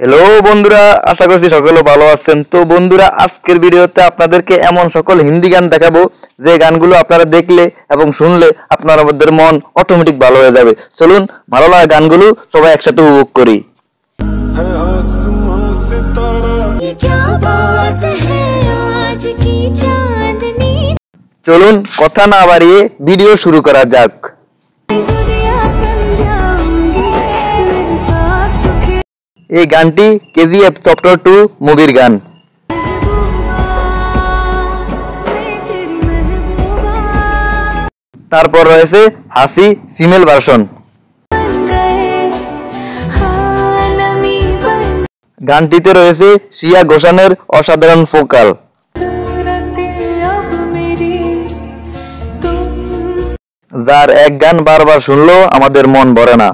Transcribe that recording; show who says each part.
Speaker 1: Hello বন্ধুরা, আশা করছি সকলে ভালো আছেন। তো বন্ধুরা, আজকের ভিডিওতে আপনাদেরকে এমন সকল হিন্দি গান দেখাবো যে গানগুলো আপনারা দেখলে এবং শুনলে আপনাদের মন অটোমেটিক ভালো হয়ে যাবে। চলুন ভালো লাগা গানগুলো সবাই একসাথে উপভোগ করি। চলুন কথা না বাড়িয়ে ভিডিও শুরু করা যাক। এই গানটি কেজিএফ চ্যাপ্টার 2 মুভির গান। তারপর রয়েছে হাসি ফিমেল ভার্সন। গানটিতে রয়েছে শ্রেয়া ঘোষালের অসাধারণ ভোকাল। যার এক গান বারবার শুনলেও আমাদের মন ভরে না।